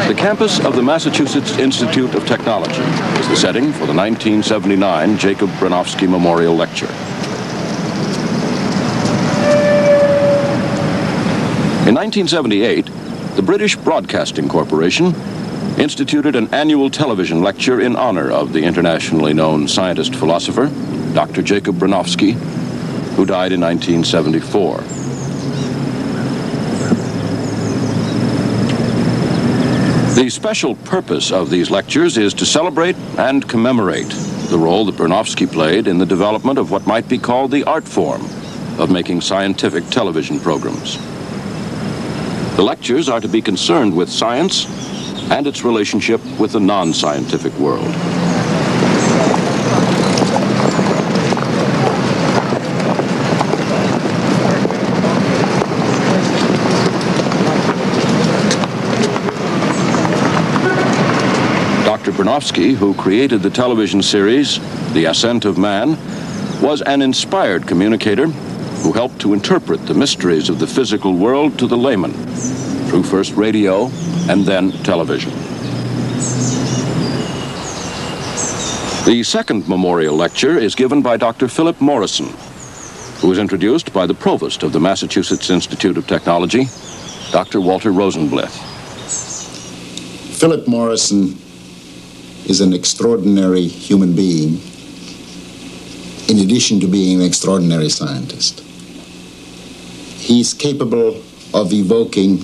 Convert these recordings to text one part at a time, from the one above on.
The campus of the Massachusetts Institute of Technology is the setting for the 1979 Jacob Bronowski Memorial Lecture. In 1978, the British Broadcasting Corporation instituted an annual television lecture in honor of the internationally known scientist-philosopher, Dr. Jacob Bronowski, who died in 1974. The special purpose of these lectures is to celebrate and commemorate the role that Bronowski played in the development of what might be called the art form of making scientific television programs. The lectures are to be concerned with science and its relationship with the non-scientific world. Dr. Bronowski, who created the television series The Ascent of Man, was an inspired communicator who helped to interpret the mysteries of the physical world to the layman through first radio and then television. The second memorial lecture is given by Dr. Philip Morrison, who was introduced by the provost of the Massachusetts Institute of Technology, Dr. Walter Rosenblith. Philip Morrison is an extraordinary human being, in addition to being an extraordinary scientist. He's capable of evoking,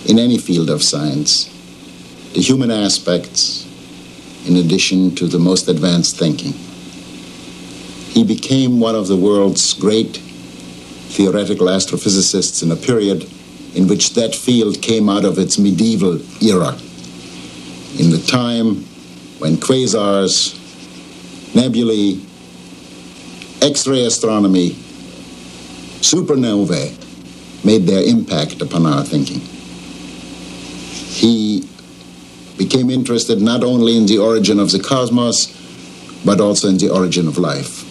in any field of science, the human aspects in addition to the most advanced thinking. He became one of the world's great theoretical astrophysicists in a period in which that field came out of its medieval era, in the time when quasars, nebulae, X-ray astronomy, supernovae made their impact upon our thinking. He became interested not only in the origin of the cosmos, but also in the origin of life.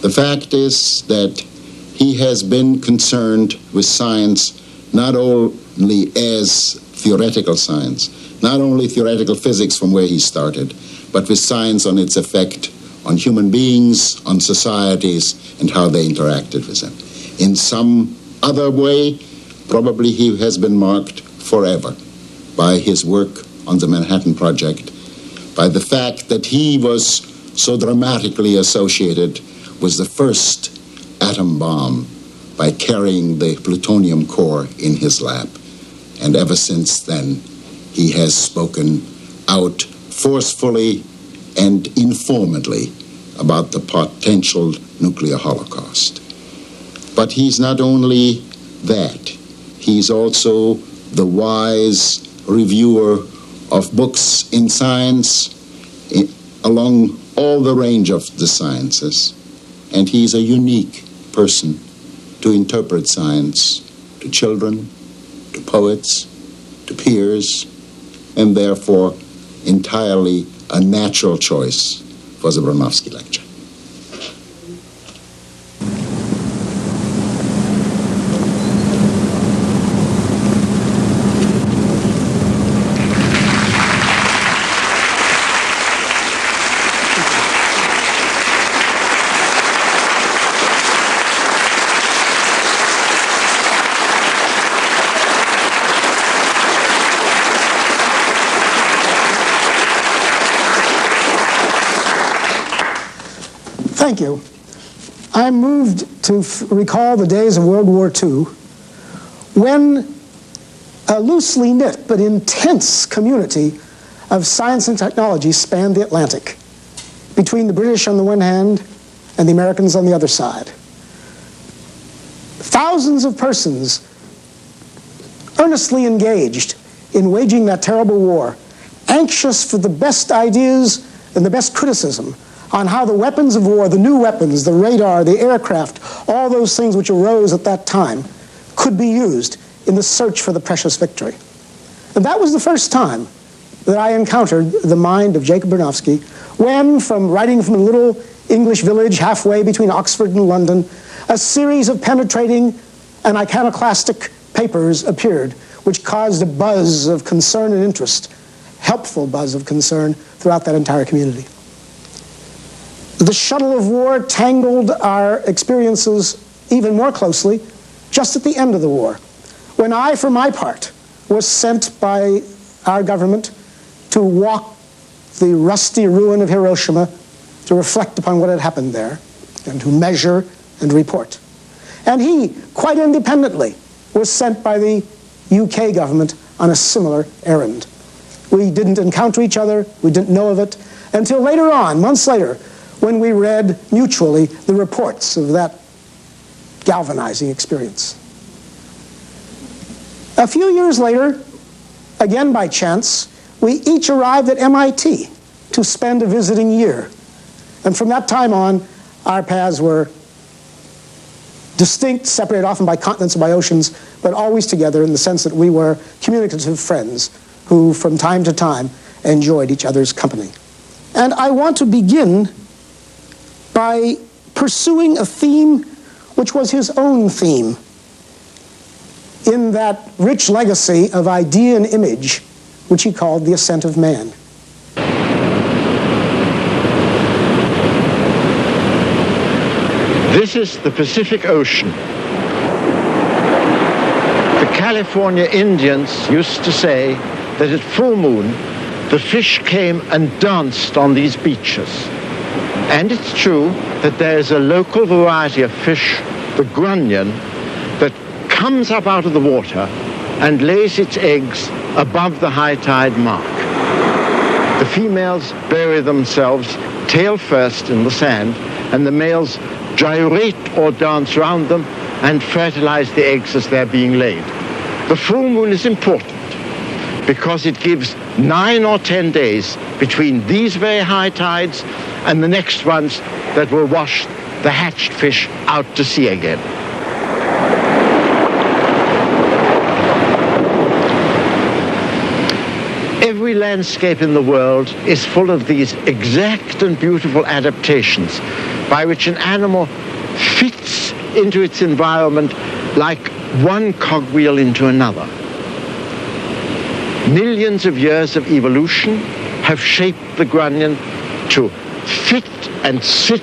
The fact is that he has been concerned with science not only as theoretical science, not only theoretical physics from where he started, but with science on its effect on human beings, on societies, and how they interacted with them. In some other way, probably he has been marked forever by his work on the Manhattan Project, by the fact that he was so dramatically associated with the first atom bomb by carrying the plutonium core in his lap. And ever since then, he has spoken out forcefully and informedly about the potential nuclear holocaust. But he's not only that, he's also the wise reviewer of books in science along all the range of the sciences. And he's a unique person to interpret science to children, to poets, to peers, and therefore entirely a natural choice for the Bronowski Lecture. Thank you. I'm moved to recall the days of World War II when a loosely knit but intense community of science and technology spanned the Atlantic between the British on the one hand and the Americans on the other side. Thousands of persons earnestly engaged in waging that terrible war, anxious for the best ideas and the best criticism on how the weapons of war, the new weapons, the radar, the aircraft, all those things which arose at that time could be used in the search for the precious victory. And that was the first time that I encountered the mind of Jacob Bronowski when, writing from a little English village halfway between Oxford and London, a series of penetrating and iconoclastic papers appeared, which caused a buzz of concern and interest, helpful buzz of concern throughout that entire community. The shuttle of war tangled our experiences even more closely just at the end of the war, when I, for my part, was sent by our government to walk the rusty ruin of Hiroshima, to reflect upon what had happened there, and to measure and report. And he, quite independently, was sent by the UK government on a similar errand. We didn't encounter each other, we didn't know of it, until later on, months later, when we read mutually the reports of that galvanizing experience. A few years later, again by chance, we each arrived at MIT to spend a visiting year. And from that time on, our paths were distinct, separated often by continents and by oceans, but always together in the sense that we were communicative friends who, from time to time, enjoyed each other's company. And I want to begin by pursuing a theme which was his own theme in that rich legacy of idea and image, which he called the ascent of man. This is the Pacific Ocean. The California Indians used to say that at full moon, the fish came and danced on these beaches. And it's true that there is a local variety of fish, the grunion, that comes up out of the water and lays its eggs above the high tide mark. The females bury themselves tail first in the sand, and the males gyrate or dance around them and fertilize the eggs as they're being laid. The full moon is important because it gives 9 or 10 days between these very high tides and the next ones that will wash the hatched fish out to sea again. Every landscape in the world is full of these exact and beautiful adaptations by which an animal fits into its environment like one cogwheel into another. Millions of years of evolution have shaped the grunion to fit and sit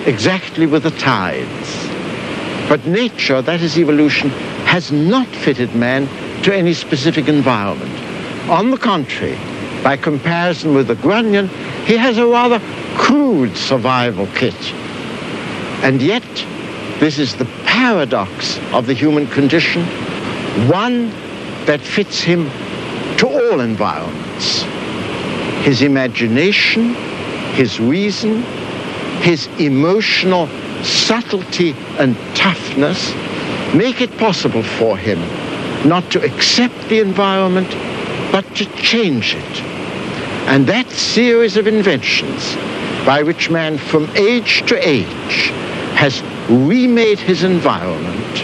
exactly with the tides. But nature, that is evolution, has not fitted man to any specific environment. On the contrary, by comparison with the grunion, he has a rather crude survival kit. And yet, this is the paradox of the human condition, one that fits him to all environments. His imagination, his reason, his emotional subtlety and toughness make it possible for him not to accept the environment, but to change it. And that series of inventions by which man from age to age has remade his environment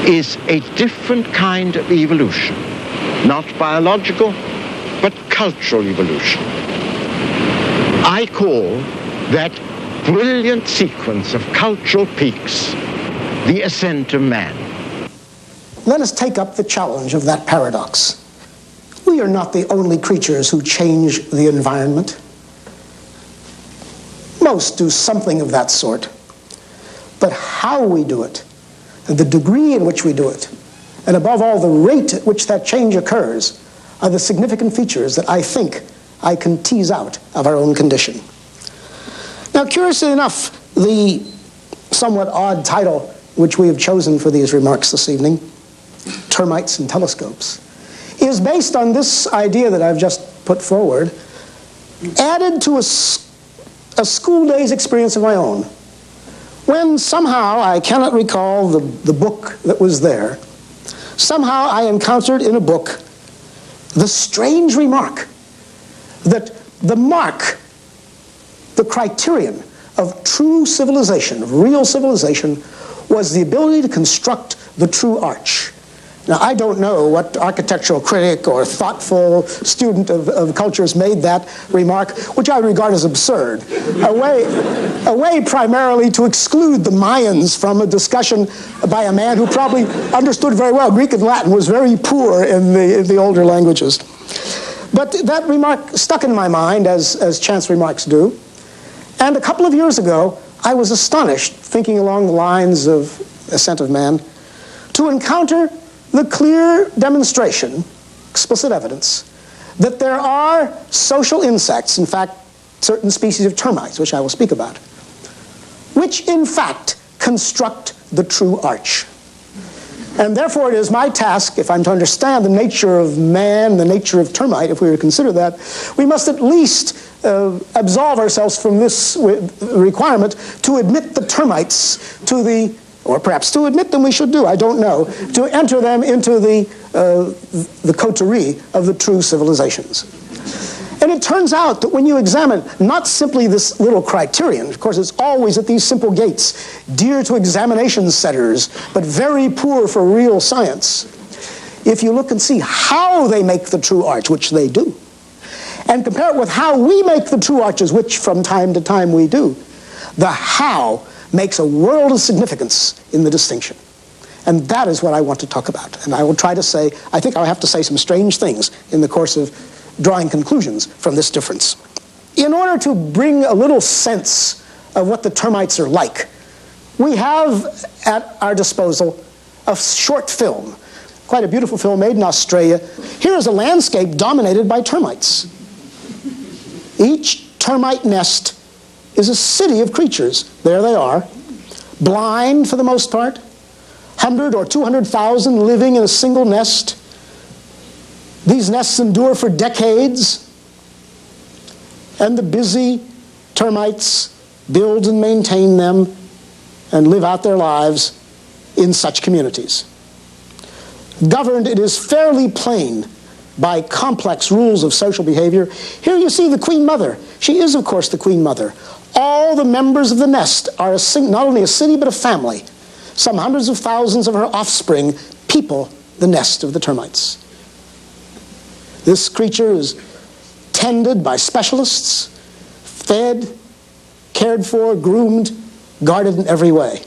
is a different kind of evolution, not biological, but cultural evolution. I call that brilliant sequence of cultural peaks the ascent of man. Let us take up the challenge of that paradox. We are not the only creatures who change the environment. Most do something of that sort. But how we do it, and the degree in which we do it, and above all, the rate at which that change occurs, are the significant features that I think I can tease out of our own condition. Now, curiously enough, the somewhat odd title which we have chosen for these remarks this evening, Termites and Telescopes, is based on this idea that I've just put forward, added to a school day's experience of my own, when somehow, I cannot recall the book that was there, somehow I encountered in a book the strange remark that the mark, the criterion of true civilization, of real civilization, was the ability to construct the true arch. Now, I don't know what architectural critic or thoughtful student of cultures made that remark, which I regard as absurd, a way primarily to exclude the Mayans from a discussion by a man who probably understood very well Greek and Latin, was very poor in the older languages. But that remark stuck in my mind, as chance remarks do. And a couple of years ago, I was astonished, thinking along the lines of Ascent of Man, to encounter the clear demonstration, explicit evidence, that there are social insects, in fact, certain species of termites, which I will speak about, which in fact construct the true arch. And therefore it is my task, if I'm to understand the nature of man, the nature of termite, if we were to consider that, we must at least absolve ourselves from this requirement to admit the termites to the, or perhaps to admit them we should do, I don't know, to enter them into the coterie of the true civilizations. And it turns out that when you examine not simply this little criterion, of course it's always at these simple gates, dear to examination setters, but very poor for real science, if you look and see how they make the true arch, which they do, and compare it with how we make the true arches, which from time to time we do, the how makes a world of significance in the distinction. And that is what I want to talk about. And I will try to say, I think I'll have to say some strange things in the course of drawing conclusions from this difference. In order to bring a little sense of what the termites are like, we have at our disposal a short film, quite a beautiful film made in Australia. Here is a landscape dominated by termites. Each termite nest is a city of creatures. There they are, blind for the most part, 100 or 200,000 living in a single nest. These nests endure for decades, and the busy termites build and maintain them and live out their lives in such communities. Governed, it is fairly plain, by complex rules of social behavior. Here you see the queen mother. She is, of course, the queen mother. All the members of the nest are not only a city, but a family. Some hundreds of thousands of her offspring people the nest of the termites. This creature is tended by specialists, fed, cared for, groomed, guarded in every way.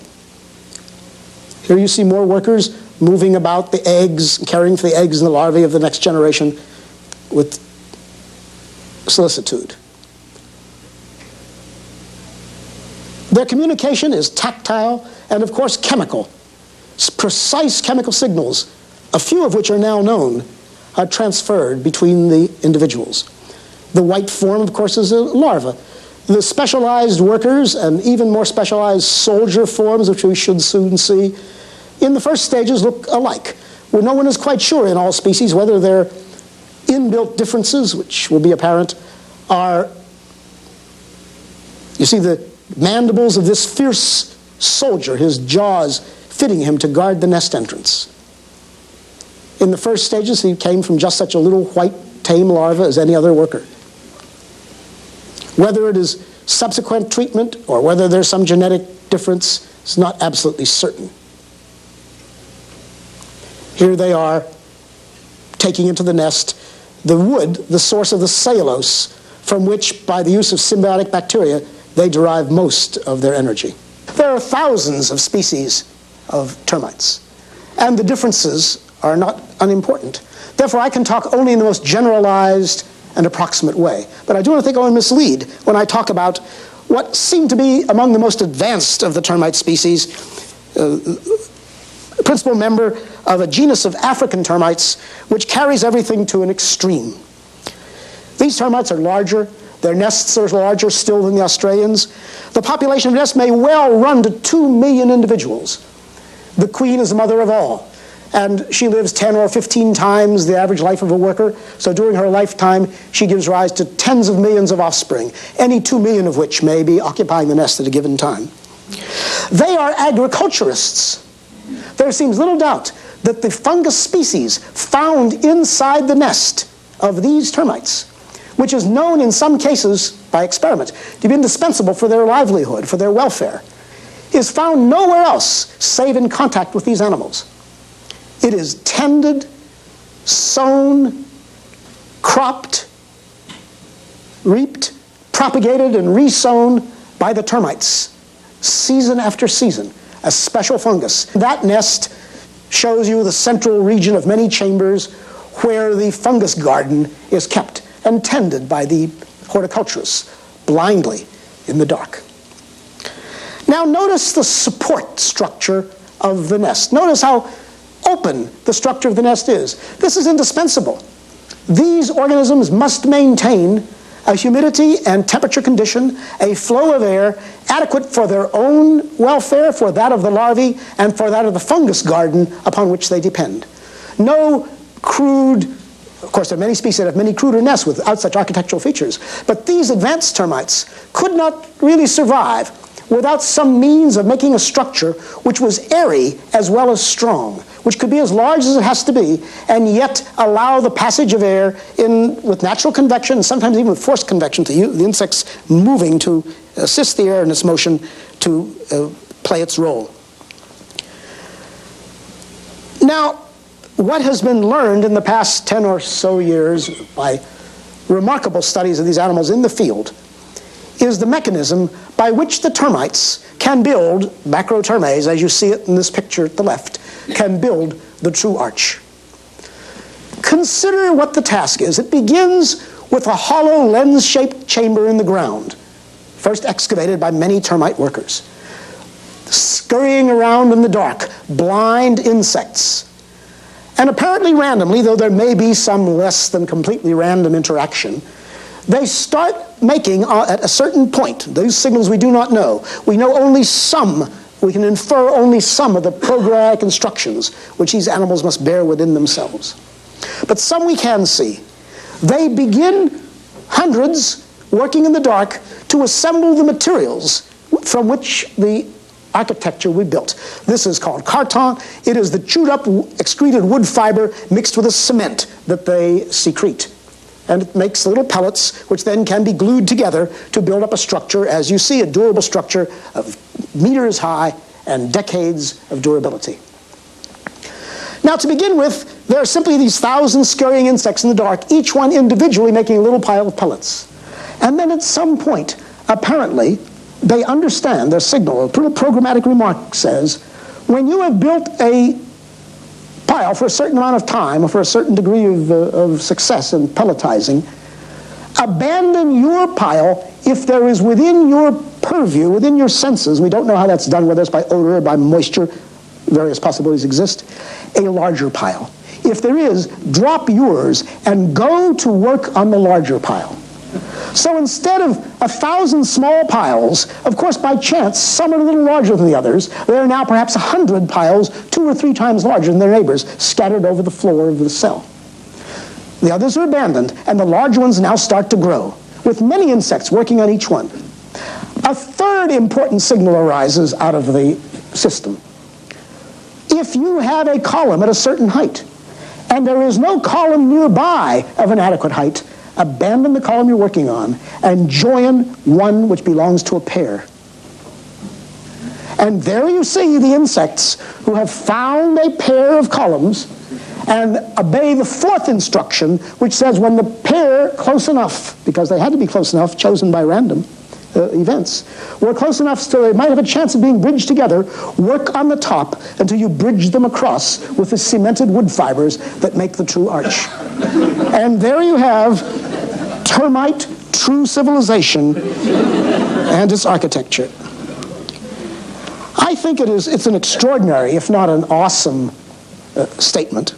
Here you see more workers moving about the eggs, caring for the eggs and the larvae of the next generation with solicitude. Their communication is tactile and, of course, chemical. Precise chemical signals, a few of which are now known, are transferred between the individuals. The white form, of course, is a larva. The specialized workers and even more specialized soldier forms, which we should soon see, in the first stages look alike. Well, no one is quite sure in all species whether their inbuilt differences, which will be apparent, are, you see the mandibles of this fierce soldier, his jaws fitting him to guard the nest entrance. In the first stages, he came from just such a little white tame larva as any other worker. Whether it is subsequent treatment or whether there's some genetic difference is not absolutely certain. Here they are, taking into the nest the wood, the source of the cellulose, from which, by the use of symbiotic bacteria, they derive most of their energy. There are thousands of species of termites, and the differences are not unimportant. Therefore, I can talk only in the most generalized and approximate way. But I do not think I will mislead when I talk about what seem to be among the most advanced of the termite species, principal member of a genus of African termites, which carries everything to an extreme. These termites are larger. Their nests are larger still than the Australians. The population of nests may well run to 2 million individuals. The queen is the mother of all, and she lives 10 or 15 times the average life of a worker. So during her lifetime, she gives rise to tens of millions of offspring, any 2 million of which may be occupying the nest at a given time. They are agriculturists. There seems little doubt that the fungus species found inside the nest of these termites, which is known in some cases by experiment to be indispensable for their livelihood, for their welfare, is found nowhere else save in contact with these animals. It is tended, sown, cropped, reaped, propagated, and resown by the termites, season after season, a special fungus. That nest shows you the central region of many chambers where the fungus garden is kept and tended by the horticulturists blindly in the dark. Now notice the support structure of the nest. Notice how open the structure of the nest is. This is indispensable. These organisms must maintain a humidity and temperature condition, a flow of air adequate for their own welfare, for that of the larvae, and for that of the fungus garden upon which they depend. No crude, of course there are many species that have many cruder nests without such architectural features, but these advanced termites could not really survive without some means of making a structure which was airy as well as strong, which could be as large as it has to be, and yet allow the passage of air with natural convection, and sometimes even with forced convection, to the insects moving to assist the air in its motion to play its role. Now, what has been learned in the past 10 or so years by remarkable studies of these animals in the field is the mechanism by which the termites can build, Macrotermes, as you see it in this picture at the left, can build the true arch. Consider what the task is. It begins with a hollow lens-shaped chamber in the ground, first excavated by many termite workers. Scurrying around in the dark, blind insects. And apparently randomly, though there may be some less than completely random interaction, they start making, at a certain point, those signals we do not know. We know only some, we can infer only some of the programmatic instructions which these animals must bear within themselves. But some we can see. They begin, hundreds, working in the dark, to assemble the materials from which the architecture we built. This is called carton. It is the chewed up, excreted wood fiber mixed with a cement that they secrete. And it makes little pellets which then can be glued together to build up a structure, as you see, a durable structure of meters high and decades of durability. Now, to begin with, there are simply these 1,000 scurrying insects in the dark, each one individually making a little pile of pellets. And then at some point, apparently, they understand their signal. A little programmatic remark says, when you have built a pile for a certain amount of time, or for a certain degree of success in pelletizing, abandon your pile if there is within your purview, within your senses, we don't know how that's done, whether it's by odor or by moisture, various possibilities exist, a larger pile. If there is, drop yours and go to work on the larger pile. So instead of 1,000 small piles, of course by chance some are a little larger than the others, there are now perhaps 100 piles 2 or 3 times larger than their neighbors scattered over the floor of the cell. The others are abandoned, and the large ones now start to grow, with many insects working on each one. A third important signal arises out of the system. If you have a column at a certain height, and there is no column nearby of an adequate height, abandon the column you're working on and join one which belongs to a pair. And there you see the insects who have found a pair of columns and obey the fourth instruction, which says when the pair close enough, because they had to be close enough, chosen by random events, were close enough so they might have a chance of being bridged together, work on the top until you bridge them across with the cemented wood fibers that make the true arch. And there you have termite true civilization and its architecture. I think it's an extraordinary, if not an awesome, statement.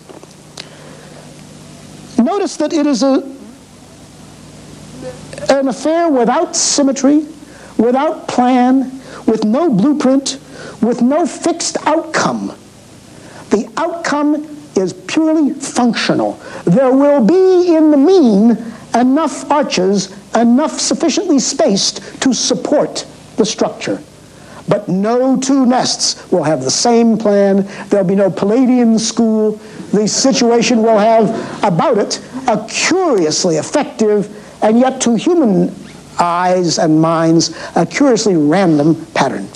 Notice that it is an affair without symmetry, without plan, with no blueprint, with no fixed outcome. The outcome is purely functional. There will be in the mean enough arches, enough sufficiently spaced to support the structure. But no two nests will have the same plan. There'll be no Palladian school. The situation will have about it a curiously effective and yet to human eyes and minds a curiously random pattern.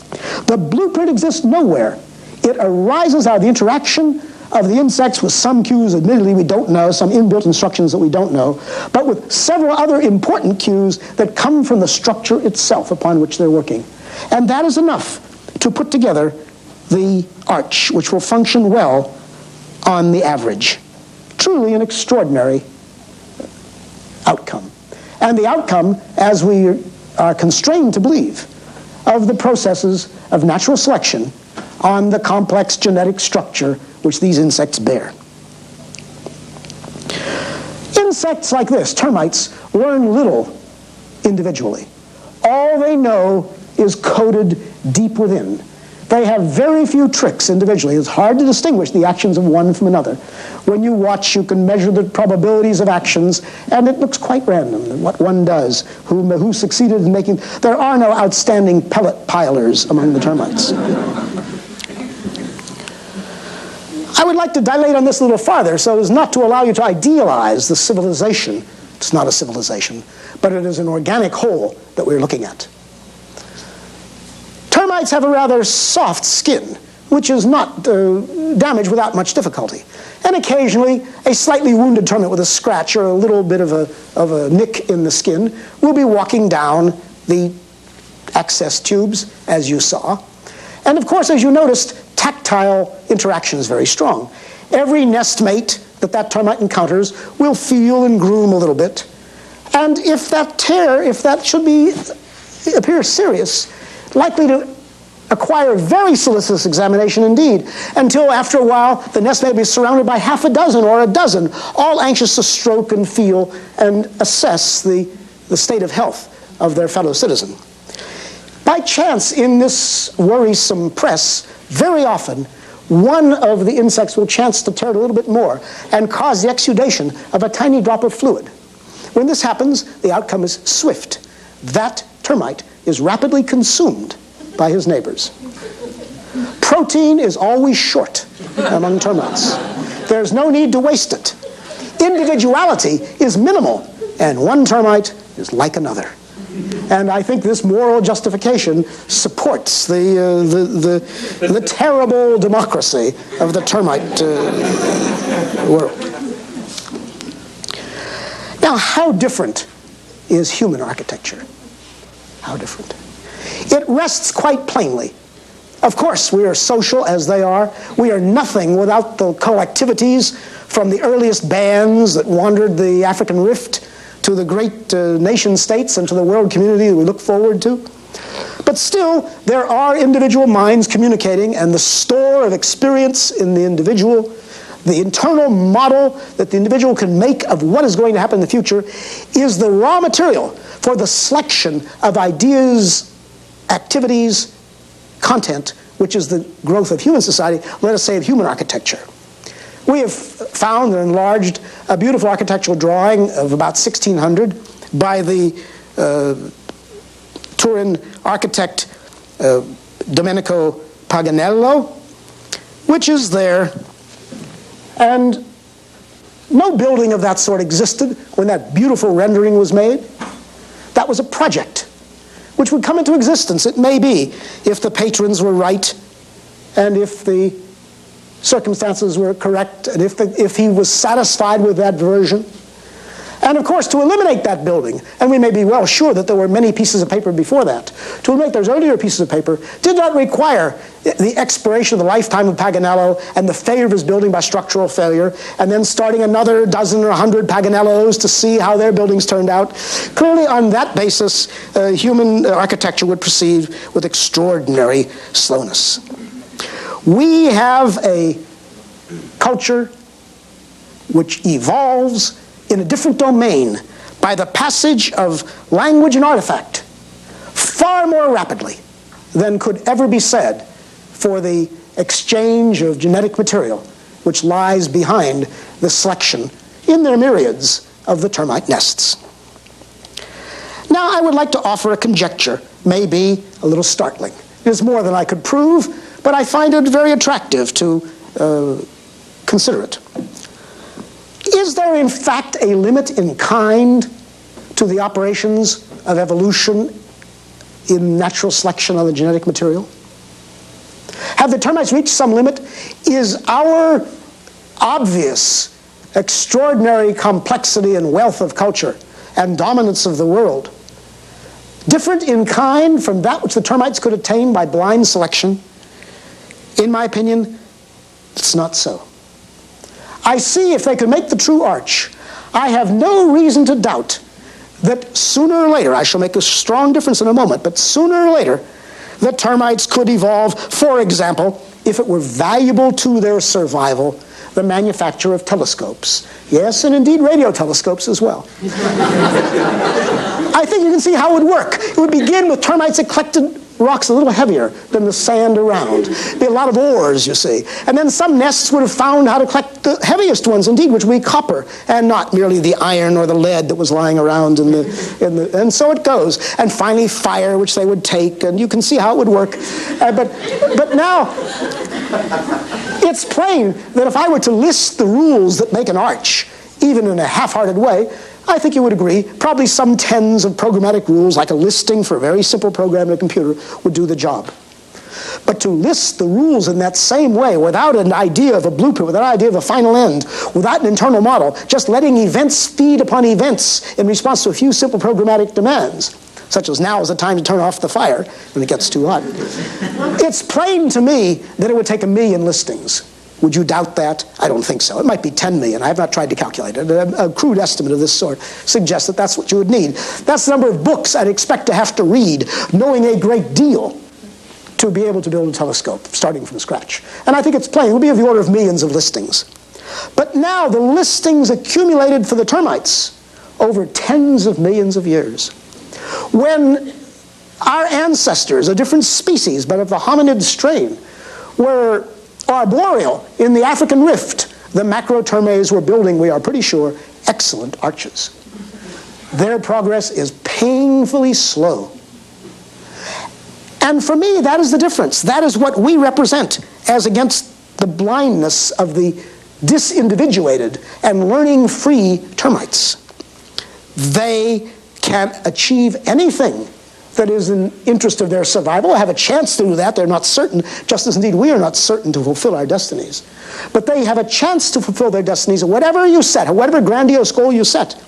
The blueprint exists nowhere. It arises out of the interaction of the insects with some cues, admittedly, we don't know, some inbuilt instructions that we don't know, but with several other important cues that come from the structure itself upon which they're working. And that is enough to put together the arch, which will function well on the average. Truly an extraordinary outcome. And the outcome, as we are constrained to believe, of the processes of natural selection on the complex genetic structure which these insects bear. Insects like this, termites, learn little individually. All they know is coded deep within. They have very few tricks individually. It's hard to distinguish the actions of one from another. When you watch, you can measure the probabilities of actions, and it looks quite random what one does, who succeeded in making. There are no outstanding pellet pilers among the termites. I would like to dilate on this a little farther so as not to allow you to idealize the civilization. It's not a civilization, but it is an organic whole that we're looking at. Termites have a rather soft skin, which is not damaged without much difficulty. And occasionally, a slightly wounded termite with a scratch or a little bit of a nick in the skin will be walking down the access tubes, as you saw. And of course, as you noticed, tactile interaction is very strong. Every nest mate that termite encounters will feel and groom a little bit. And if that tear, if that should appear serious, likely to acquire very solicitous examination indeed, until after a while the nest may be surrounded by half a dozen or a dozen, all anxious to stroke and feel and assess the state of health of their fellow citizen. By chance, in this worrisome press, very often one of the insects will chance to tear it a little bit more and cause the exudation of a tiny drop of fluid. When this happens, the outcome is swift. That termite is rapidly consumed by his neighbors. Protein is always short among termites. There's no need to waste it. Individuality is minimal, and one termite is like another. And I think this moral justification supports the terrible democracy of the termite world. Now, how different is human architecture? How different? It rests quite plainly. Of course, we are social as they are. We are nothing without the collectivities from the earliest bands that wandered the African Rift to the great nation states and to the world community that we look forward to. But still, there are individual minds communicating, and the store of experience in the individual, the internal model that the individual can make of what is going to happen in the future, is the raw material for the selection of ideas, activities, content, which is the growth of human society, let us say of human architecture. We have found and enlarged a beautiful architectural drawing of about 1600 by the Turin architect Domenico Paganello, which is there. And no building of that sort existed when that beautiful rendering was made. That was a project which would come into existence, it may be, if the patrons were right and if the circumstances were correct and if he was satisfied with that version. And of course, to eliminate that building, and we may be well sure that there were many pieces of paper before that, to eliminate those earlier pieces of paper did not require the expiration of the lifetime of Paganello and the failure of his building by structural failure, and then starting another dozen or 100 Paganellos to see how their buildings turned out. Clearly, on that basis, human architecture would proceed with extraordinary slowness. We have a culture which evolves in a different domain by the passage of language and artifact far more rapidly than could ever be said for the exchange of genetic material which lies behind the selection in their myriads of the termite nests. Now, I would like to offer a conjecture, maybe a little startling. It is more than I could prove, but I find it very attractive to consider it. Is there, in fact, a limit in kind to the operations of evolution in natural selection of the genetic material? Have the termites reached some limit? Is our obvious, extraordinary complexity and wealth of culture and dominance of the world, different in kind from that which the termites could attain by blind selection, in my opinion, it's not so. I see if they could make the true arch, I have no reason to doubt that sooner or later, I shall make a strong difference in a moment, but sooner or later, the termites could evolve, for example, if it were valuable to their survival, the manufacture of telescopes. Yes, and indeed radio telescopes as well. I think you can see how it would work. It would begin with termites that collected rocks a little heavier than the sand around. Be a lot of ores, you see. And then some nests would have found how to collect the heaviest ones, indeed, which would be copper, and not merely the iron or the lead that was lying around and so it goes. And finally fire, which they would take, and you can see how it would work. But now, it's plain that if I were to list the rules that make an arch, even in a half-hearted way, I think you would agree, probably some tens of programmatic rules, like a listing for a very simple program in a computer, would do the job. But to list the rules in that same way, without an idea of a blueprint, without an idea of a final end, without an internal model, just letting events feed upon events in response to a few simple programmatic demands, such as now is the time to turn off the fire when it gets too hot. It's plain to me that it would take 1 million listings. Would you doubt that? I don't think so. It might be 10 million. I have not tried to calculate it. A crude estimate of this sort suggests that that's what you would need. That's the number of books I'd expect to have to read, knowing a great deal, to be able to build a telescope, starting from scratch. And I think it's plain. It would be of the order of millions of listings. But now the listings accumulated for the termites over tens of millions of years. When our ancestors, a different species, but of the hominid strain, were arboreal in the African rift, the macrotermes were building, we are pretty sure, excellent arches. Their progress is painfully slow. And for me, that is the difference. That is what we represent as against the blindness of the disindividuated and learning-free termites. They can achieve anything that is in interest of their survival, have a chance to do that. They're not certain, just as indeed we are not certain to fulfill our destinies. But they have a chance to fulfill their destinies, whatever you set, whatever grandiose goal you set,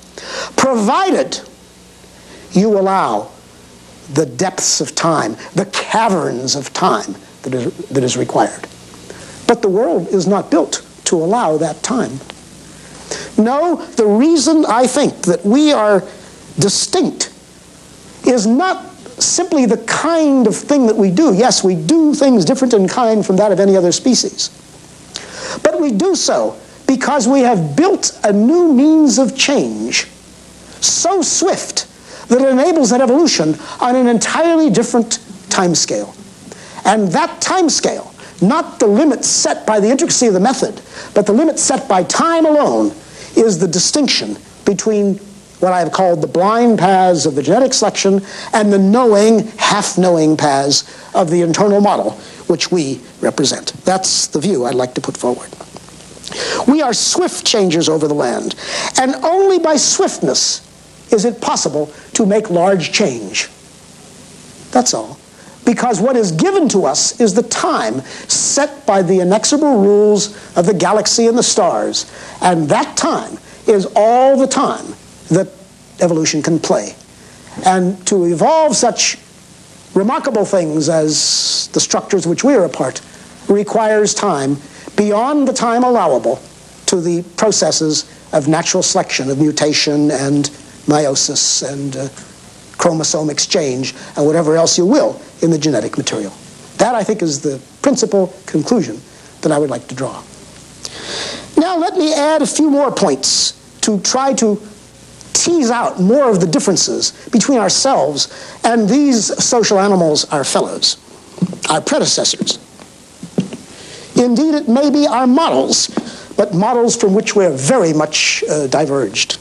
provided you allow the depths of time, the caverns of time that is required. But the world is not built to allow that time. No, the reason I think that we are distinct is not simply the kind of thing that we do. Yes, we do things different in kind from that of any other species. But we do so because we have built a new means of change so swift that it enables that evolution on an entirely different time scale. And that time scale, not the limit set by the intricacy of the method, but the limit set by time alone, is the distinction between what I have called the blind paths of the genetic selection and the knowing, half-knowing paths of the internal model, which we represent. That's the view I'd like to put forward. We are swift changers over the land, and only by swiftness is it possible to make large change. That's all. Because what is given to us is the time set by the inexorable rules of the galaxy and the stars, and that time is all the time that evolution can play. And to evolve such remarkable things as the structures which we are a part requires time beyond the time allowable to the processes of natural selection, of mutation and meiosis and chromosome exchange and whatever else you will in the genetic material. That, I think, is the principal conclusion that I would like to draw. Now let me add a few more points to try to tease out more of the differences between ourselves and these social animals, our fellows, our predecessors. Indeed, it may be our models, but models from which we're very much diverged.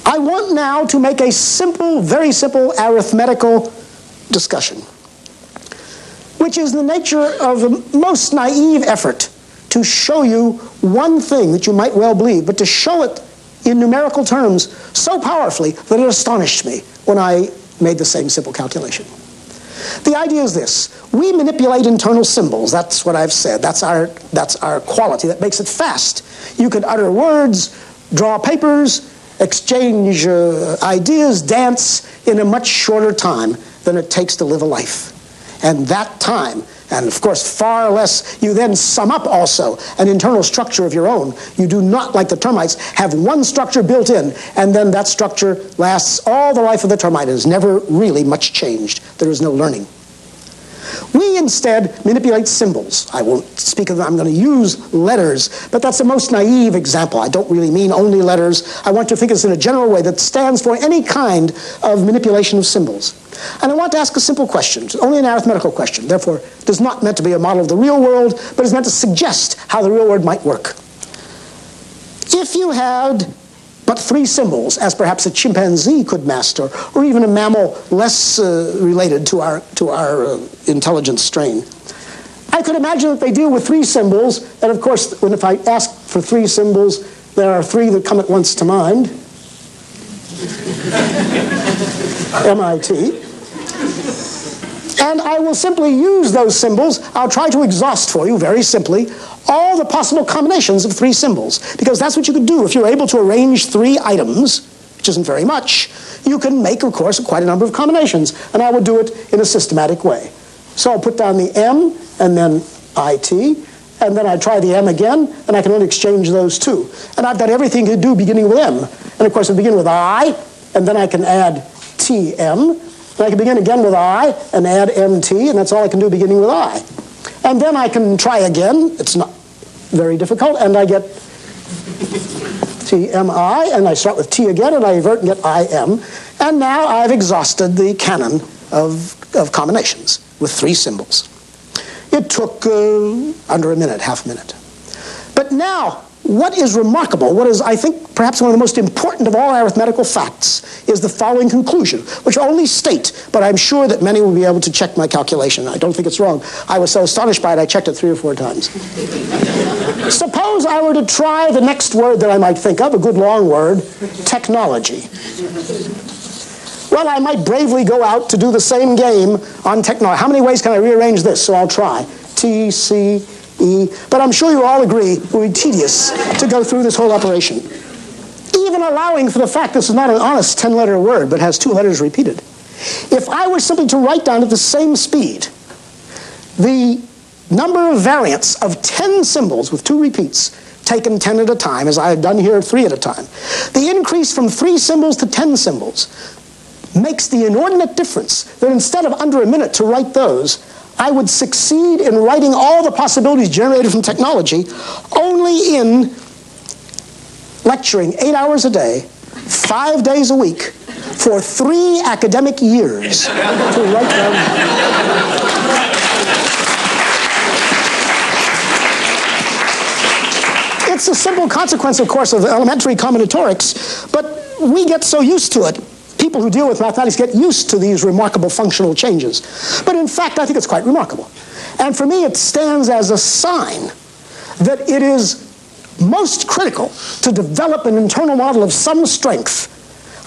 I want now to make a simple, very simple arithmetical discussion, which is the nature of a most naive effort to show you one thing that you might well believe, but to show it in numerical terms so powerfully that it astonished me when I made the same simple calculation. The idea is this. We manipulate internal symbols. That's what I've said. That's our quality that makes it fast. You can utter words, draw papers, exchange ideas, dance in a much shorter time than it takes to live a life. And that time, and of course far less, you then sum up also an internal structure of your own. You do not, like the termites, have one structure built in, and then that structure lasts all the life of the termite. It is never really much changed. There is no learning. We instead manipulate symbols. I won't speak of them. I'm going to use letters, but that's the most naive example. I don't really mean only letters. I want to think of this in a general way that stands for any kind of manipulation of symbols. And I want to ask a simple question. It's only an arithmetical question. Therefore, it is not meant to be a model of the real world, but is meant to suggest how the real world might work. If you had but 3 symbols, as perhaps a chimpanzee could master, or even a mammal less related to our intelligence strain, I could imagine that they deal with 3 symbols, and of course, if I ask for 3 symbols, there are 3 that come at once to mind. MIT. And I will simply use those symbols. I'll try to exhaust for you, very simply, all the possible combinations of 3 symbols, because that's what you could do. If you're able to arrange 3 items, which isn't very much, you can make, of course, quite a number of combinations, and I will do it in a systematic way. So I'll put down the M, and then IT, and then I try the M again, and I can only exchange those 2. And I've got everything to do beginning with M. And of course, I begin with I, and then I can add TM, and I can begin again with I, and add MT, and that's all I can do beginning with I. And then I can try again. It's not very difficult, and I get TMI, and I start with T again, and I invert and get IM. And now I've exhausted the canon of combinations with 3 symbols. It took under a minute, half a minute. But now, what is remarkable, what is, I think, perhaps one of the most important of all arithmetical facts, is the following conclusion, which I only state, but I'm sure that many will be able to check my calculation. I don't think it's wrong. I was so astonished by it, I checked it 3 or 4 times. Suppose I were to try the next word that I might think of, a good long word, technology. Well, I might bravely go out to do the same game on technology. How many ways can I rearrange this? So I'll try. T, C, E. But I'm sure you all agree it would be tedious to go through this whole operation. Even allowing for the fact this is not an honest 10-letter word, but has 2 letters repeated. If I were simply to write down at the same speed the number of variants of 10 symbols with 2 repeats, taken 10 at a time, as I have done here 3 at a time, the increase from 3 symbols to 10 symbols makes the inordinate difference that instead of under a minute to write those, I would succeed in writing all the possibilities generated from technology only in lecturing 8 hours a day, 5 days a week, for 3 academic years to write down. It's a simple consequence, of course, of elementary combinatorics, but we get so used to it. People who deal with mathematics get used to these remarkable functional changes. But in fact, I think it's quite remarkable. And for me, it stands as a sign that it is most critical to develop an internal model of some strength.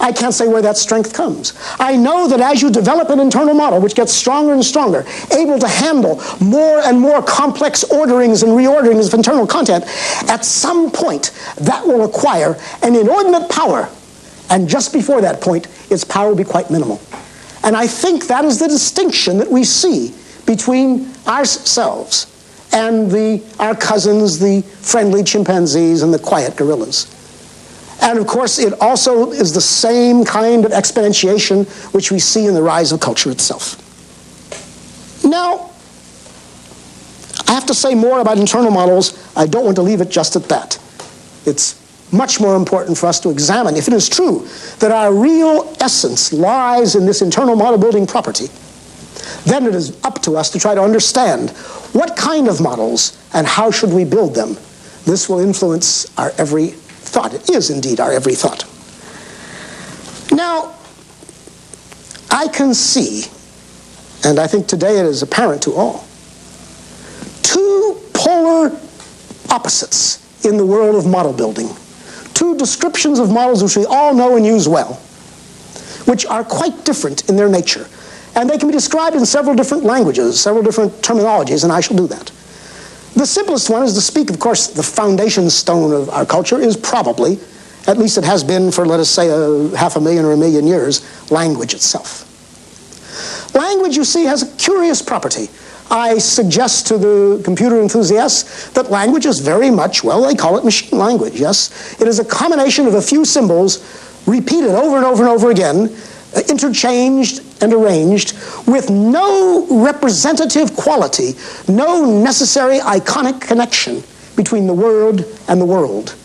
I can't say where that strength comes. I know that as you develop an internal model, which gets stronger and stronger, able to handle more and more complex orderings and reorderings of internal content, at some point, that will acquire an inordinate power. And just before that point, its power will be quite minimal. And I think that is the distinction that we see between ourselves and our cousins, the friendly chimpanzees and the quiet gorillas. And of course, it also is the same kind of exponentiation which we see in the rise of culture itself. Now, I have to say more about internal models. I don't want to leave it just at that. It's much more important for us to examine if it is true that our real essence lies in this internal model building property. Then it is up to us to try to understand what kind of models and how should we build them. This will influence our every thought. It is indeed our every thought. Now, I can see, and I think today it is apparent to all, 2 polar opposites in the world of model building. 2 descriptions of models which we all know and use well, which are quite different in their nature. And they can be described in several different languages, several different terminologies, and I shall do that. The simplest one is to speak, of course, the foundation stone of our culture is probably, at least it has been for, let us say, 500,000 or 1 million years, language itself. Language, you see, has a curious property. I suggest to the computer enthusiasts that language is very much, well, they call it machine language, yes. It is a combination of a few symbols repeated over and over and over again, interchanged and arranged with no representative quality, no necessary iconic connection between the word and the world.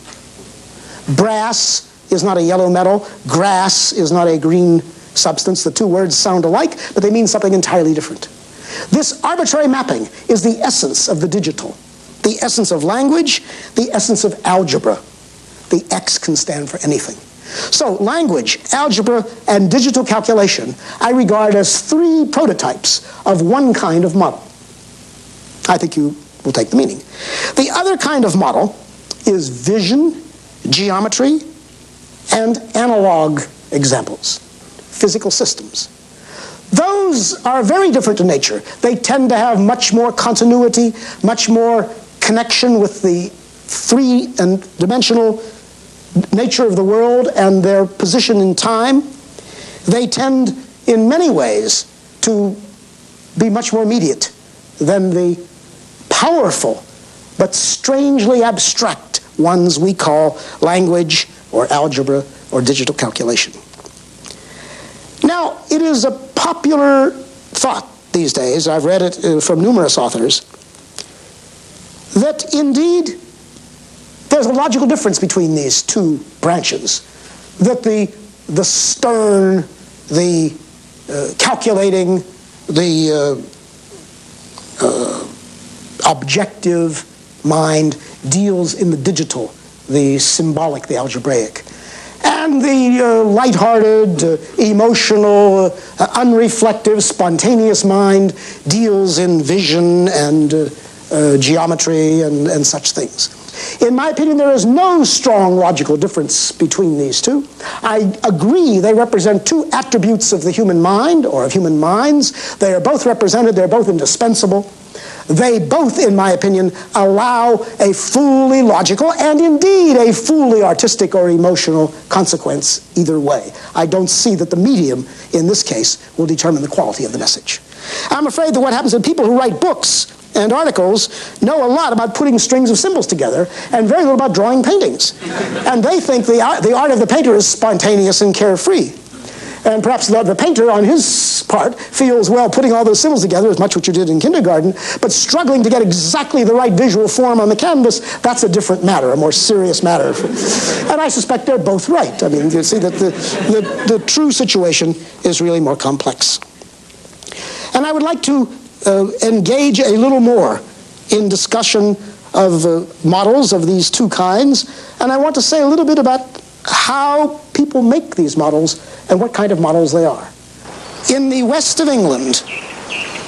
Brass is not a yellow metal. Grass is not a green substance. The two words sound alike, but they mean something entirely different. This arbitrary mapping is the essence of the digital, the essence of language, the essence of algebra. The X can stand for anything. So language, algebra, and digital calculation I regard as 3 prototypes of one kind of model. I think you will take the meaning. The other kind of model is vision, geometry, and analog examples, physical systems. Those are very different in nature. They tend to have much more continuity, much more connection with the 3-dimensional nature of the world and their position in time. They tend, in many ways, to be much more immediate than the powerful but strangely abstract ones we call language or algebra or digital calculation. Now, it is a popular thought these days, I've read it from numerous authors, that indeed there's a logical difference between these two branches. That the stern, the calculating, the objective mind deals in the digital, the symbolic, the algebraic. And the lighthearted, emotional, unreflective, spontaneous mind deals in vision and geometry and such things. In my opinion, there is no strong logical difference between these two. I agree they represent 2 attributes of the human mind, or of human minds. They are both represented, they're both indispensable. They both, in my opinion, allow a fully logical and indeed a fully artistic or emotional consequence either way. I don't see that the medium, in this case, will determine the quality of the message. I'm afraid that what happens is people who write books and articles know a lot about putting strings of symbols together and very little about drawing paintings. And they think the art of the painter is spontaneous and carefree. And perhaps the painter, on his part, feels, well, putting all those symbols together is much what you did in kindergarten, but struggling to get exactly the right visual form on the canvas, that's a different matter, a more serious matter. And I suspect they're both right. I mean, you see that the true situation is really more complex. And I would like to engage a little more in discussion of models of these 2 kinds, and I want to say a little bit about how people make these models and what kind of models they are. In the west of England,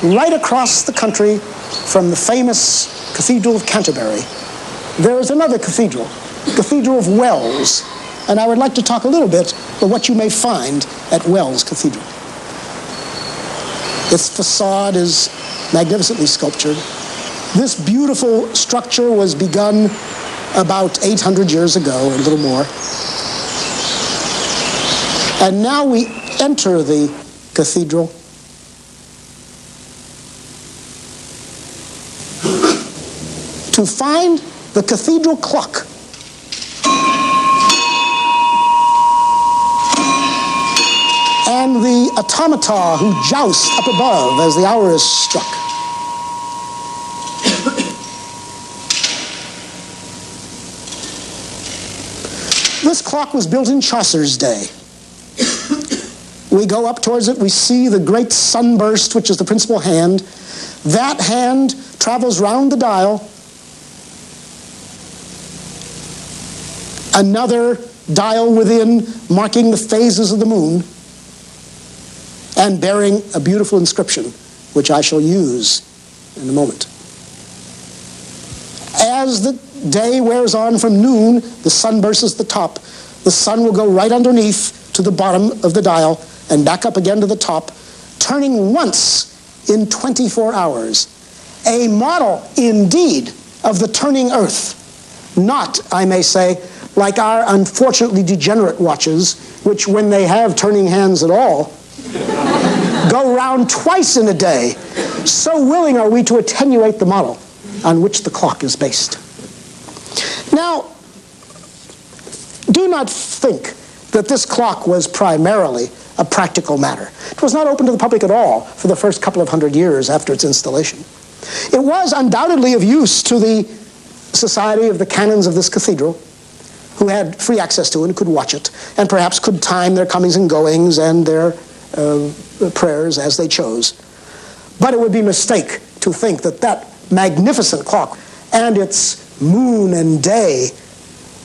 right across the country from the famous Cathedral of Canterbury, there is another cathedral, Cathedral of Wells, and I would like to talk a little bit about what you may find at Wells Cathedral. Its facade is magnificently sculptured. This beautiful structure was begun about 800 years ago, a little more. And now we enter the cathedral. To find the cathedral clock. And the automata who joust up above as the hour is struck. This clock was built in Chaucer's day. We go up towards it, we see the great sunburst, which is the principal hand. That hand travels round the dial. Another dial within, marking the phases of the moon, and bearing a beautiful inscription, which I shall use in a moment. As the day wears on from noon, the sun bursts the top. The sun will go right underneath to the bottom of the dial and back up again to the top, turning once in 24 hours. A model, indeed, of the turning Earth. Not, I may say, like our unfortunately degenerate watches, which when they have turning hands at all, go round twice in a day. So willing are we to attenuate the model on which the clock is based. Now, do not think that this clock was primarily a practical matter. It was not open to the public at all for the first couple of 100 years after its installation. It was undoubtedly of use to the society of the canons of this cathedral, who had free access to it and could watch it, and perhaps could time their comings and goings and their prayers as they chose. But it would be a mistake to think that that magnificent clock and its moon and day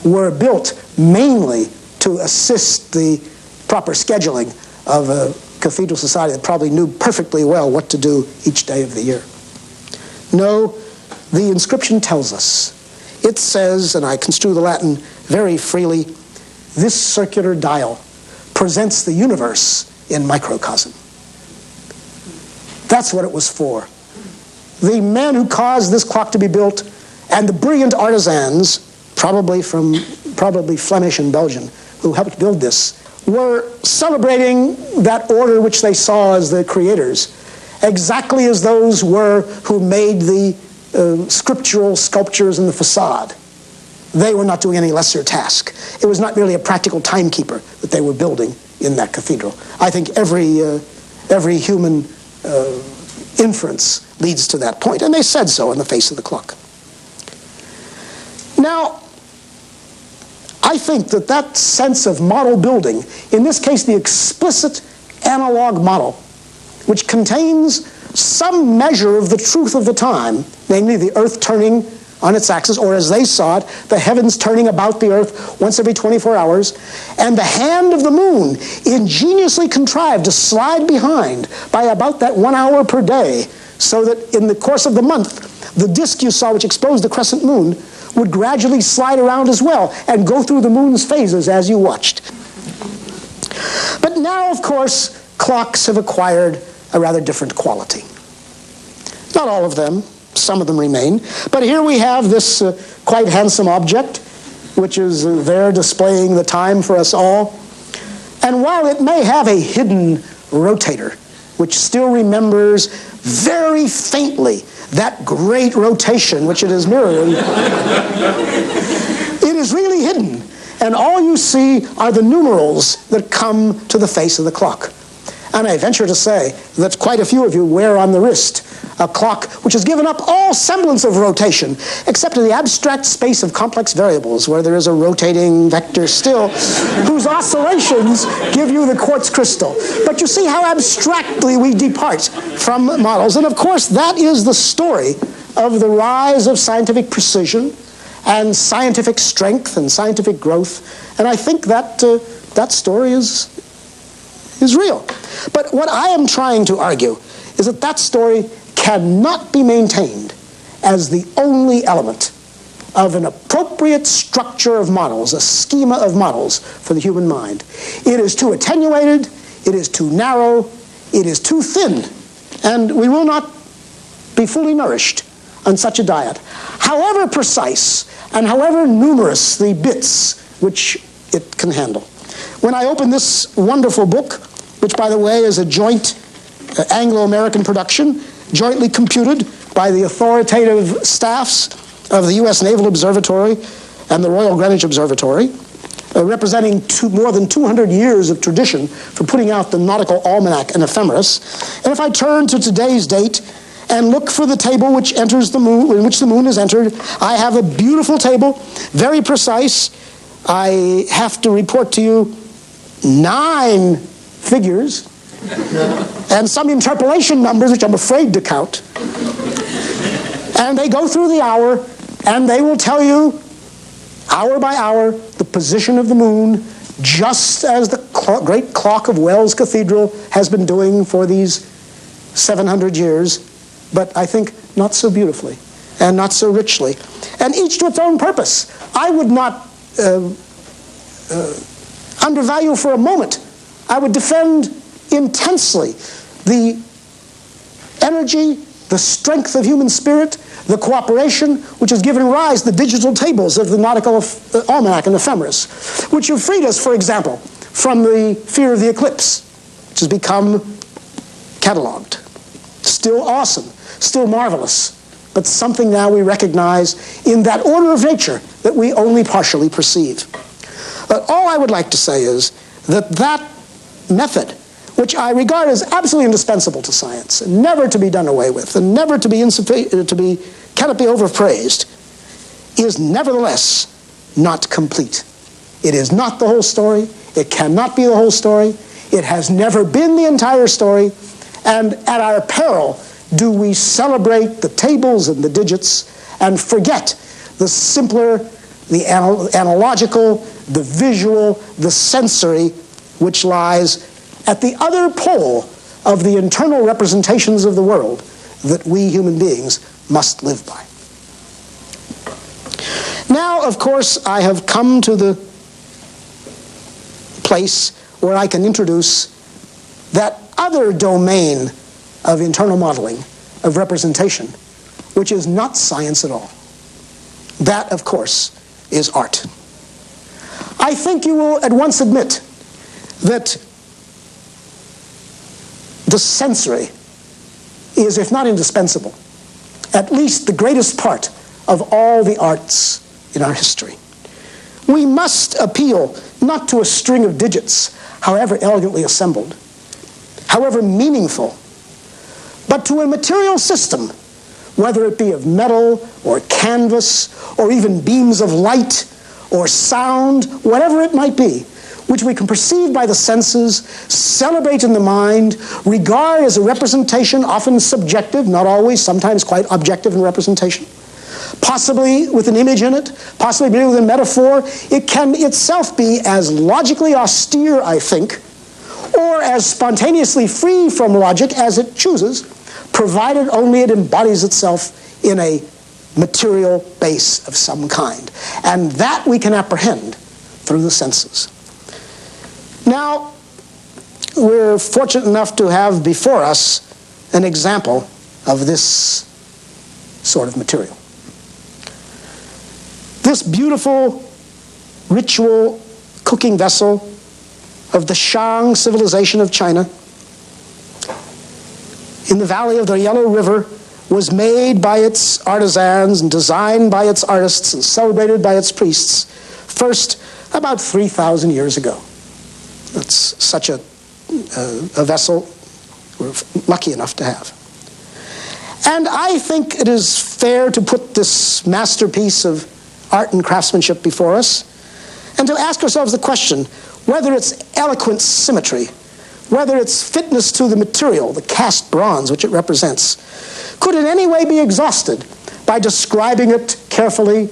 were built mainly to assist the proper scheduling of a cathedral society that probably knew perfectly well what to do each day of the year. No, the inscription tells us. It says, and I construe the Latin very freely, this circular dial presents the universe in microcosm. That's what it was for. The man who caused this clock to be built and the brilliant artisans, probably Flemish and Belgian, who helped build this, were celebrating that order which they saw as the creators, exactly as those were who made the scriptural sculptures in the facade. They were not doing any lesser task. It was not merely a practical timekeeper that they were building in that cathedral. I think every human inference leads to that point, and they said so in the face of the clock. Now, I think that that sense of model building, in this case the explicit analog model, which contains some measure of the truth of the time, namely the earth turning on its axis, or as they saw it, the heavens turning about the earth once every 24 hours, and the hand of the moon ingeniously contrived to slide behind by about that 1 hour per day, so that in the course of the month, the disk you saw which exposed the crescent moon would gradually slide around as well and go through the moon's phases as you watched. But now, of course, clocks have acquired a rather different quality. Not all of them. Some of them remain. But here we have this quite handsome object, which is there displaying the time for us all. And while it may have a hidden rotator, which still remembers very faintly that great rotation which it is mirroring, it is really hidden. And all you see are the numerals that come to the face of the clock. And I venture to say that quite a few of you wear on the wrist a clock which has given up all semblance of rotation, except in the abstract space of complex variables, where there is a rotating vector still, whose oscillations give you the quartz crystal. But you see how abstractly we depart from models. And of course, that is the story of the rise of scientific precision and scientific strength and scientific growth. And I think that that story is real. But what I am trying to argue is that that story cannot be maintained as the only element of an appropriate structure of models, a schema of models for the human mind. It is too attenuated, it is too narrow, it is too thin, and we will not be fully nourished on such a diet. However precise and however numerous the bits which it can handle. When I open this wonderful book, which by the way is a joint Anglo-American production, jointly computed by the authoritative staffs of the U.S. Naval Observatory and the Royal Greenwich Observatory, representing more than 200 years of tradition for putting out the nautical almanac and ephemeris. And if I turn to today's date and look for the table which enters the moon, in which the moon is entered, I have a beautiful table, very precise. I have to report to you 9 figures and some interpolation numbers which I'm afraid to count. And they go through the hour, and they will tell you, hour by hour, the position of the moon, just as the great clock of Wells Cathedral has been doing for these 700 years, but I think not so beautifully and not so richly, and each to its own purpose. I would not undervalue for a moment, I would defend intensely the energy, the strength of human spirit, the cooperation which has given rise to the digital tables of the nautical almanac and ephemeris, which have freed us, for example, from the fear of the eclipse, which has become cataloged. Still awesome, still marvelous, but something now we recognize in that order of nature that we only partially perceive. But all I would like to say is that that method, which I regard as absolutely indispensable to science, and never to be done away with, and never to be cannot be overpraised, is nevertheless not complete. It is not the whole story. It cannot be the whole story. It has never been the entire story. And at our peril do we celebrate the tables and the digits and forget the simpler, the analogical, the visual, the sensory, which lies at the other pole of the internal representations of the world that we human beings must live by. Now, of course, I have come to the place where I can introduce that other domain of internal modeling, of representation, which is not science at all. That, of course, is art. I think you will at once admit that the sensory is, if not indispensable, at least the greatest part of all the arts in our history. We must appeal not to a string of digits, however elegantly assembled, however meaningful, but to a material system, whether it be of metal or canvas or even beams of light or sound, whatever it might be, which we can perceive by the senses, celebrate in the mind, regard as a representation, often subjective, not always, sometimes quite objective in representation, possibly with an image in it, possibly with a metaphor. It can itself be as logically austere, I think, or as spontaneously free from logic as it chooses, provided only it embodies itself in a material base of some kind. And that we can apprehend through the senses. Now, we're fortunate enough to have before us an example of this sort of material. This beautiful ritual cooking vessel of the Shang civilization of China in the valley of the Yellow River was made by its artisans and designed by its artists and celebrated by its priests first about 3,000 years ago. That's such a vessel we're lucky enough to have. And I think it is fair to put this masterpiece of art and craftsmanship before us and to ask ourselves the question whether its eloquent symmetry, whether its fitness to the material, the cast bronze which it represents, could in any way be exhausted by describing it carefully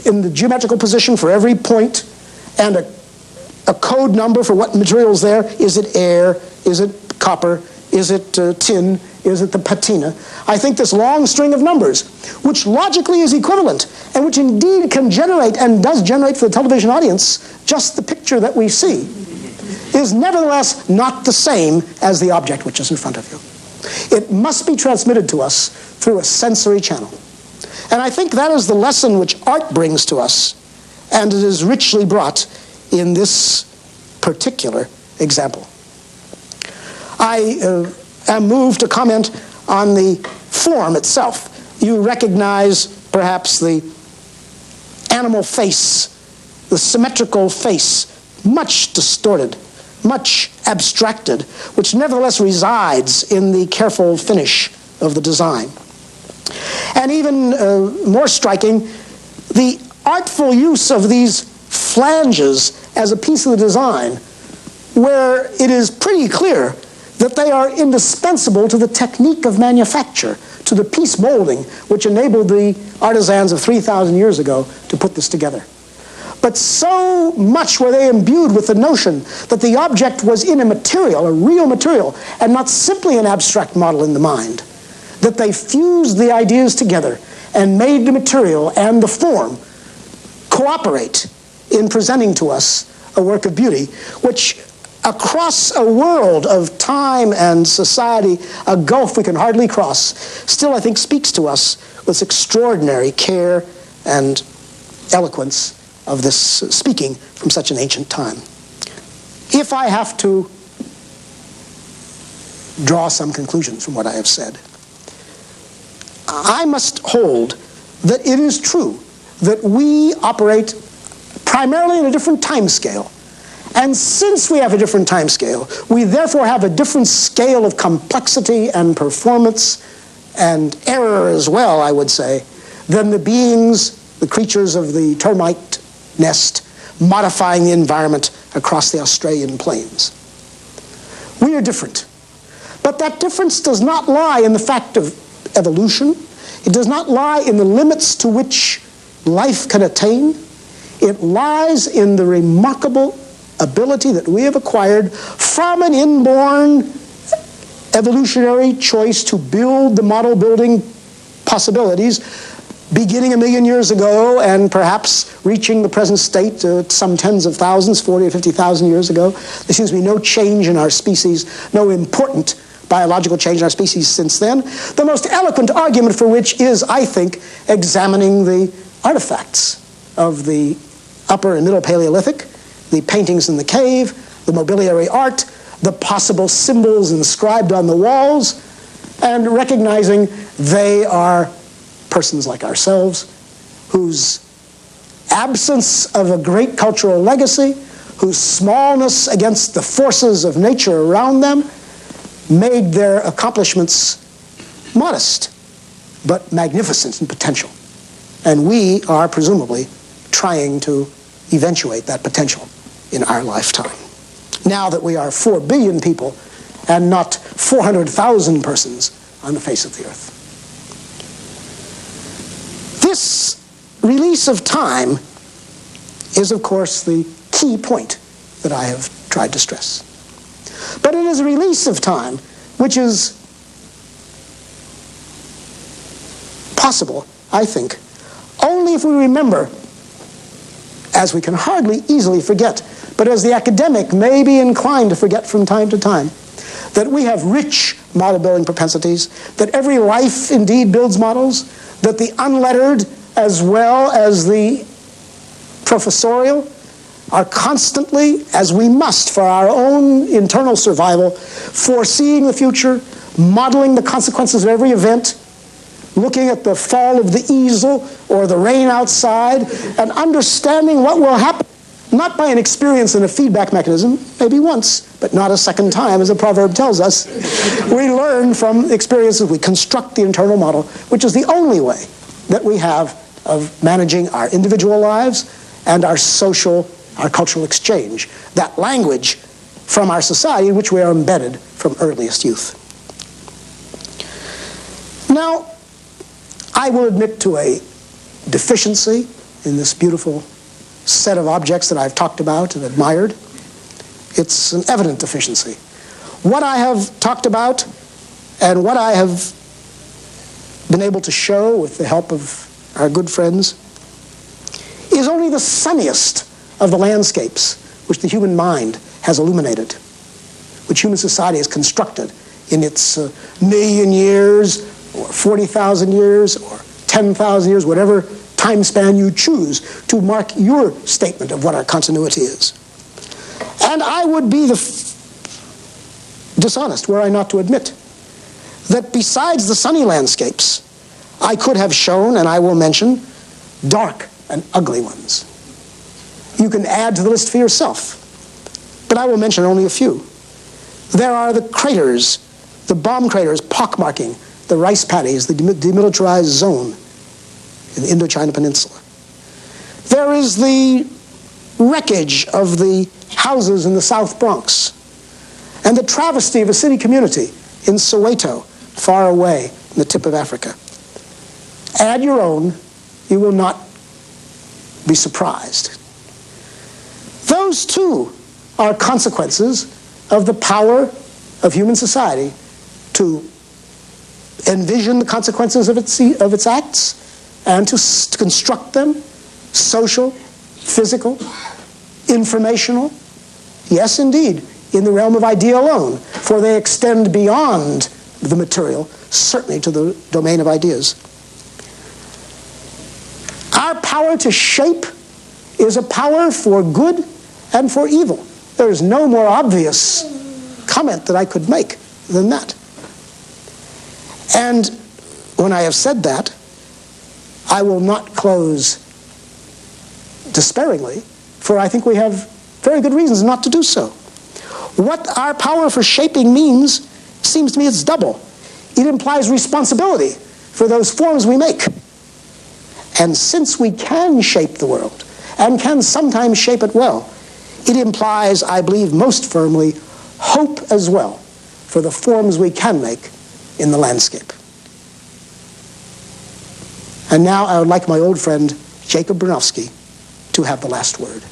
in the geometrical position for every point and a code number for what material is there. Is it air? Is it copper? Is it tin? Is it the patina? I think this long string of numbers, which logically is equivalent, and which indeed can generate, and does generate for the television audience, just the picture that we see, is nevertheless not the same as the object which is in front of you. It must be transmitted to us through a sensory channel. And I think that is the lesson which art brings to us, and it is richly brought in this particular example. I am moved to comment on the form itself. You recognize perhaps the animal face, the symmetrical face, much distorted, much abstracted, which nevertheless resides in the careful finish of the design. And even more striking, the artful use of these flanges as a piece of the design, where it is pretty clear that they are indispensable to the technique of manufacture, to the piece molding which enabled the artisans of 3,000 years ago to put this together. But so much were they imbued with the notion that the object was in a material, a real material, and not simply an abstract model in the mind, that they fused the ideas together and made the material and the form cooperate in presenting to us a work of beauty, which across a world of time and society, a gulf we can hardly cross, still I think speaks to us with extraordinary care and eloquence of this speaking from such an ancient time. If I have to draw some conclusions from what I have said, I must hold that it is true that we operate primarily in a different time scale. And since we have a different time scale, we therefore have a different scale of complexity and performance and error as well, I would say, than the beings, the creatures of the termite nest, modifying the environment across the Australian plains. We are different. But that difference does not lie in the fact of evolution. It does not lie in the limits to which life can attain. It lies in the remarkable ability that we have acquired from an inborn evolutionary choice to build the model building possibilities beginning 1 million years ago and perhaps reaching the present state some tens of thousands, 40 or 50,000 years ago. There seems to be no change in our species, no important biological change in our species since then. The most eloquent argument for which is, I think, examining the artifacts of the Upper and Middle Paleolithic, the paintings in the cave, the mobiliary art, the possible symbols inscribed on the walls, and recognizing they are persons like ourselves whose absence of a great cultural legacy, whose smallness against the forces of nature around them, made their accomplishments modest but magnificent in potential. And we are presumably trying to eventuate that potential in our lifetime. Now that we are 4 billion people and not 400,000 persons on the face of the earth. This release of time is, of course, the key point that I have tried to stress. But it is a release of time which is possible, I think, only if we remember, as we can hardly easily forget, but as the academic may be inclined to forget from time to time, that we have rich model building propensities, that every life indeed builds models, that the unlettered as well as the professorial are constantly, as we must for our own internal survival, foreseeing the future, modeling the consequences of every event, looking at the fall of the easel or the rain outside, and understanding what will happen, not by an experience and a feedback mechanism, maybe once, but not a second time, as the proverb tells us. We learn from experiences, we construct the internal model, which is the only way that we have of managing our individual lives and our social, our cultural exchange, that language from our society in which we are embedded from earliest youth. Now, I will admit to a deficiency in this beautiful set of objects that I've talked about and admired. It's an evident deficiency. What I have talked about and what I have been able to show with the help of our good friends is only the sunniest of the landscapes which the human mind has illuminated, which human society has constructed in its million years, or 40,000 years, or 10,000 years, whatever time span you choose to mark your statement of what our continuity is. And I would be dishonest were I not to admit that besides the sunny landscapes, I could have shown, and I will mention, dark and ugly ones. You can add to the list for yourself, but I will mention only a few. There are the craters, the bomb craters pockmarking the rice paddies, the demilitarized zone in the Indochina Peninsula. There is the wreckage of the houses in the South Bronx and the travesty of a city community in Soweto, far away in the tip of Africa. Add your own, you will not be surprised. Those, too, are consequences of the power of human society to envision the consequences of its acts and to construct them, social, physical, informational, yes, indeed, in the realm of idea alone, for they extend beyond the material, certainly to the domain of ideas. Our power to shape is a power for good and for evil. There is no more obvious comment that I could make than that. And when I have said that, I will not close despairingly, for I think we have very good reasons not to do so. What our power for shaping means, seems to me it's double. It implies responsibility for those forms we make. And since we can shape the world, and can sometimes shape it well, it implies, I believe most firmly, hope as well for the forms we can make in the landscape. And now I would like my old friend Jacob Bronowski to have the last word.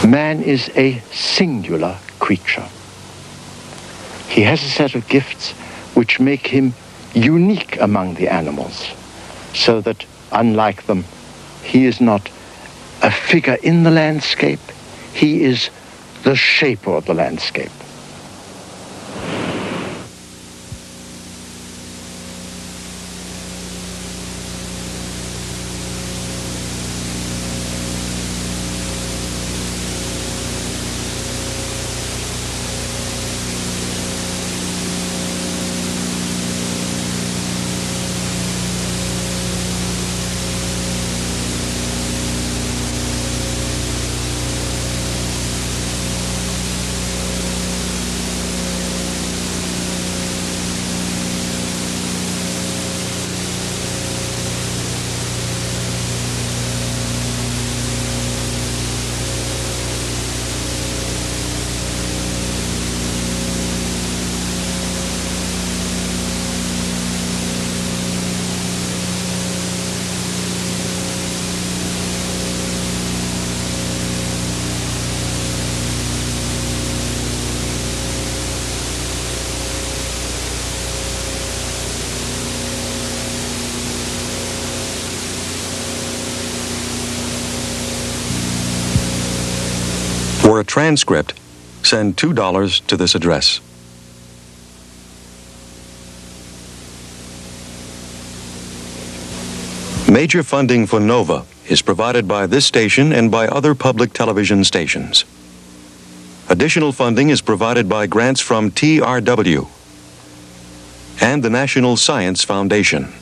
Man is a singular creature. He has a set of gifts which make him unique among the animals, so that, unlike them, he is not a figure in the landscape, he is the shaper of the landscape. For a transcript, send $2 to this address. Major funding for NOVA is provided by this station and by other public television stations. Additional funding is provided by grants from TRW and the National Science Foundation.